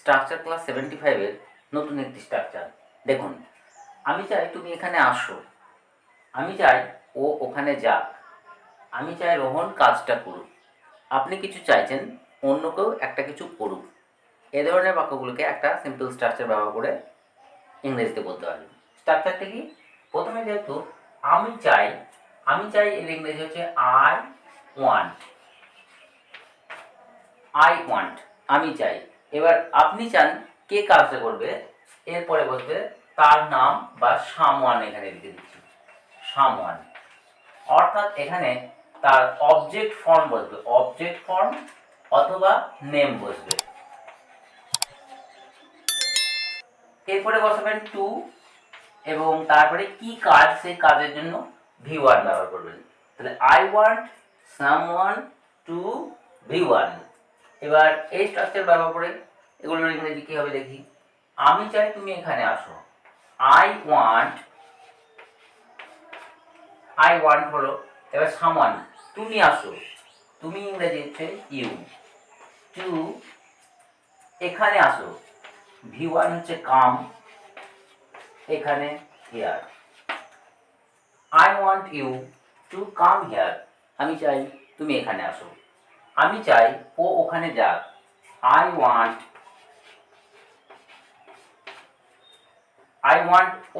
Structure class 75-এর নতুন একটি structure. দেখুন, আমি চাই তুমি এখানে আসো, আমি চাই ও ওখানে যাক, আমি চাই রোহন কাজটা করুক। আপনি কিছু চাইছেন অন্য কেউ একটা কিছু করুক। এ ধরনের বাক্যগুলোকে একটা সিম্পল স্ট্রাকচার ব্যবহার করে ইংরেজিতে বলতে পারবেন। স্ট্রাকচারটা কি? প্রথমে যেহেতু আমি চাই, আমি চাই এর ইংরেজি হচ্ছে আই ওয়ান্ট। আই ওয়ান্ট, আমি চাই। এবার আপনি চান কে কাজটা করবে, এরপরে বসবে তার নাম বা সামওয়ান, এখানে লিখে দিচ্ছি সামওয়ান। অর্থাৎ এখানে তার অবজেক্ট ফর্ম বসবে, অবজেক্ট ফর্ম অথবা নেম বসবে। এরপরে বসাবেন টু, এবং তারপরে কি কাজ, সেই কাজের জন্য ভি ওয়ান ব্যবহার করবেন। তাহলে I want someone to V one. এবার এই স্ট্রাকচার ব্যবহার করে এগুলোর ইংরেজি কী হবে দেখি। আমি চাই তুমি এখানে আসো, আই ওয়ান্ট হলো। এবার সামওয়ান, তুমি আসো, তুমি ইংরেজি হচ্ছে ইউ। টু, এখানে আসো, ভি ওয়ান হচ্ছে কাম, এখানে here. I want you to come here, আমি চাই তুমি এখানে আসো। আমি চাই ও ওখানে যাক, আই ওয়ান্ট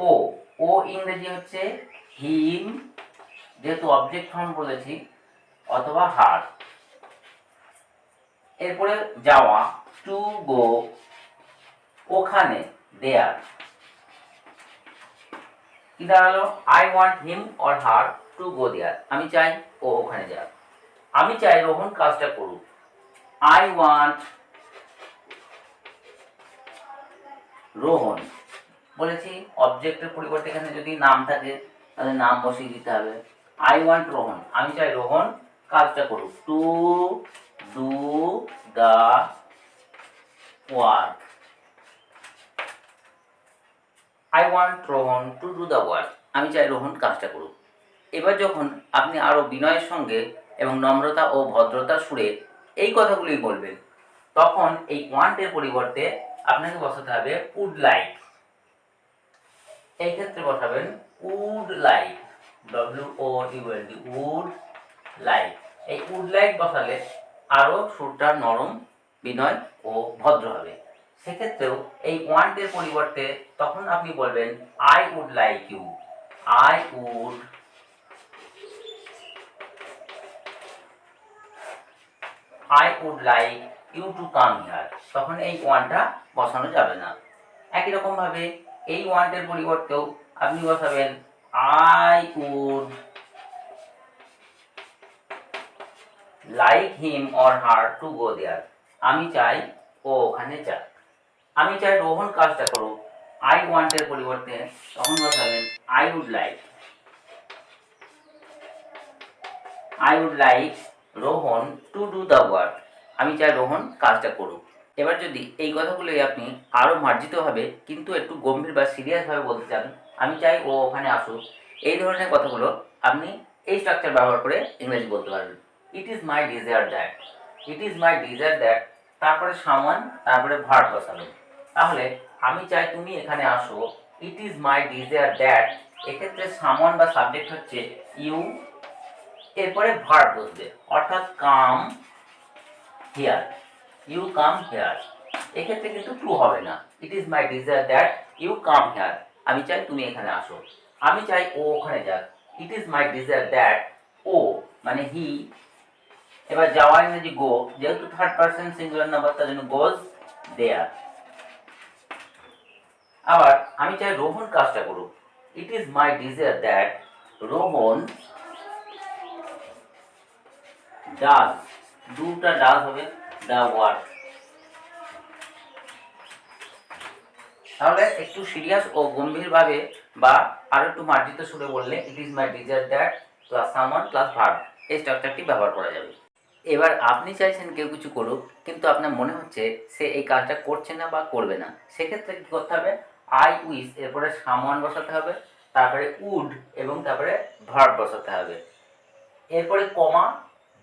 ও, ও ইংরেজি হচ্ছে হিম, যেহেতু অবজেক্ট ফর্ম বলেছি, অথবা হার। এরপরে যাওয়া, টু গো, ওখানে দেয়ার। কি দাঁড়ালো? I want him or her to go there, আমি চাই ও ওখানে যাক। আমি চাই রোহন কাজটা করুক, আই ওয়ান্ট রোহন। বলেছি অবজেক্টের পরিবর্তে এখানে যদি নাম থাকে তাহলে নাম বসিয়ে দিতে হবে। আই ওয়ান্ট রোহন, আমি চাই রোহন কাজটা করুক, two do the work. I want Rohan to do the work, আমি চাই রোহন কাজটা করুক। এবার যখন আপনি আরও বিনয়ের সঙ্গে এবং নম্রতা ও ভদ্রতার সুরে এই কথাগুলি বলবেন, তখন এই ওয়ান্টের পরিবর্তে আপনাকে বসাতে হবে উড লাইক। এই ক্ষেত্রে বসাবেন would like, WOULD, would like. এই উড লাইক বসালে আরও সুরটা নরম, বিনয় ও ভদ্র হবে। সেক্ষেত্রেও এই ওয়ান্টের পরিবর্তে তখন আপনি বলবেন I would like you, I would like you to come here, তখন এই ওয়ানটা বসানো যাবে না। একই রকমভাবে এই ওয়ান্টের পরিবর্তেও আপনি বসাবেন I would like him or her to go there, আমি চাই ও ওখানে যাক। আমি চাই রোহন কাজটা করুক, আই ওয়ান্টের পরিবর্তে তখন বসাবেন I would like Rohan to do the work, আমি চাই রোহন কাজটা করুক। এবার যদি এই কথাগুলোই আপনি আরও মার্জিতভাবে কিন্তু একটু গম্ভীর বা সিরিয়াসভাবে বলতে চান, আমি চাই ও ওখানে আসুক, এই ধরনের কথাগুলো আপনি এই স্ট্রাকচার ব্যবহার করে ইংরেজি বলতে পারবেন। ইট is my desire that, it is my desire that, তারপরে সামান, তারপরে ভার্ব বসাবেন। তাহলে আমি চাই তুমি এখানে আসো, ইট ইজ মাই ডিজায়ার দ্যাট, এক্ষেত্রে সামান বা সাবজেক্ট হচ্ছে ইউ, এরপরে ভার্ব বসবে, অর্থাৎ come here, you come here. এক্ষেত্রে কিন্তু ট্রু হবে না। It is my desire that you come here, আমি চাই তুমি এখানে আসো। আমি চাই ও ওখানে যাক, it is my desire that ও মানে হি। এবার যাওয়া ইংরেজি গো, যেহেতু থার্ড পারসন সিঙ্গুলার নাম্বার তার জন্য গোজ দেয়ার। আবার আমি চাই রোহন কাজটা করুক, ইট is my desire that Rohan does, দুটা ডাজ হবে, দ্য ওয়ার্ক। তাহলে একটু সিরিয়াস ও গম্ভীরভাবে বা আরো একটু মার্জিত সুরে বললে ইট is my desire that plus someone plus verb, এই স্ট্রাকচারটি ব্যবহার করা যাবে। এবার আপনি চাইছেন কেউ কিছু করুক, কিন্তু আপনার মনে হচ্ছে সে এই কাজটা করছে না বা করবে না, সেক্ষেত্রে কী করতে হবে? আই উইশ, এরপরে সামওয়ান বসাতে হবে, তারপরে উড এবং তারপরে ভার্ব বসাতে হবে, এরপরে কমা,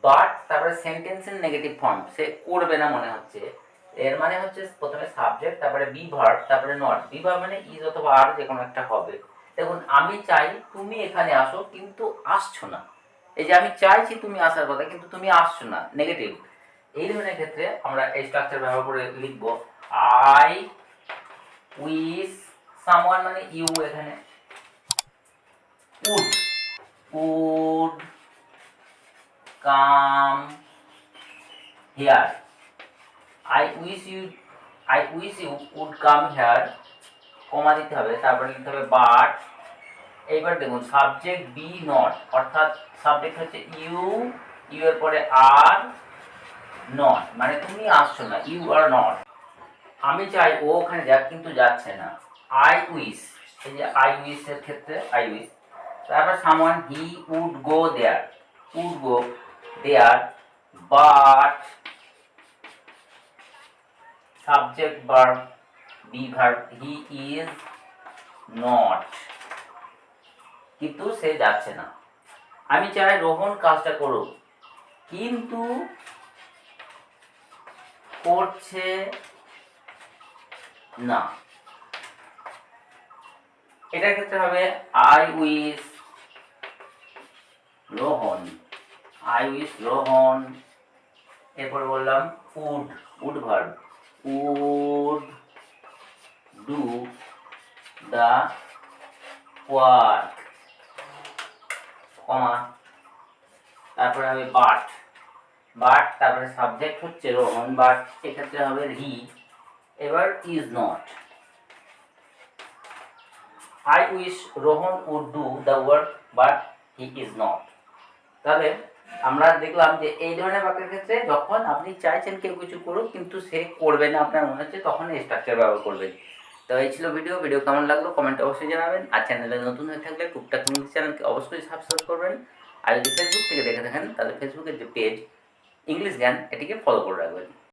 বাট, তারপরে সেন্টেন্সের নেগেটিভ ফর্ম, সে করবে না মনে হচ্ছে, এর মানে হচ্ছে প্রথমে সাবজেক্ট, তারপরে বি ভার্ব, তারপরে নট। বি ভার্ব মানে ইজ অথবা আর যে কোনো একটা হবে। দেখুন আমি চাই তুমি এখানে আসো কিন্তু আসছো না। এই যে আমি চাইছি তুমি আসার কথা কিন্তু তুমি আসছো না, নেগেটিভ। এই ধরনের ক্ষেত্রে আমরা এই স্ট্রাকচার ব্যবহার করে লিখব আই উইশ সামওয়ান মানে ইউ, এখানে would would come here. I wish you would come here, comma দিতে হবে, তারপরে লিখতে হবে বাট। এইবার দেখুন সাবজেক্ট বি নট, অর্থাৎ সাবজেক্ট হচ্ছে ইউ, ইউ এর পরে আর, নট মানে তুমি আসছো না, ইউ আর নট। আমি চাই ও ওখানে যাক কিন্তু যাচ্ছে না, আই উইশ। এই যে আই উইশ এর ক্ষেত্রে আই উইশ। তারপর someone he would go there, would go there, but subject verb be verb he is not, কিন্তু সে যাচ্ছে না। আমি চাই রোহন কাজটা করুক কিন্তু করছে না। এটার ক্ষেত্রে হবে I wish Rohan, I wish Rohan. এরপর বললাম would, would verb, would do the work, comma, তারপরে হবে বাট, বাট তারপরে সাবজেক্ট হচ্ছে রোহন, বাট এক্ষেত্রে হবে হি। এবার is not. I wish Rohan would do the work but he is not. তাহলে আমরা দেখলাম যে এই ধরনের বাক্যের ক্ষেত্রে যখন আপনি চাইছেন কেউ কিছু করুক কিন্তু সে করবে না আপনার মনে হচ্ছে, তখন এই স্ট্রাকচার ব্যবহার করবেন। তো এই ছিল ভিডিও কেমন লাগলো কমেন্টে অবশ্যই জানাবেন। আর চ্যানেলে নতুন হয়ে থাকলে টুকটাক ইংলিশ চ্যানেলকে অবশ্যই সাবস্ক্রাইব করবেন। আর যদি ফেসবুক থেকে দেখে থাকেন তাহলে ফেসবুকের যে পেজ ইংলিশ জ্ঞান এটিকে ফলো করে রাখবেন।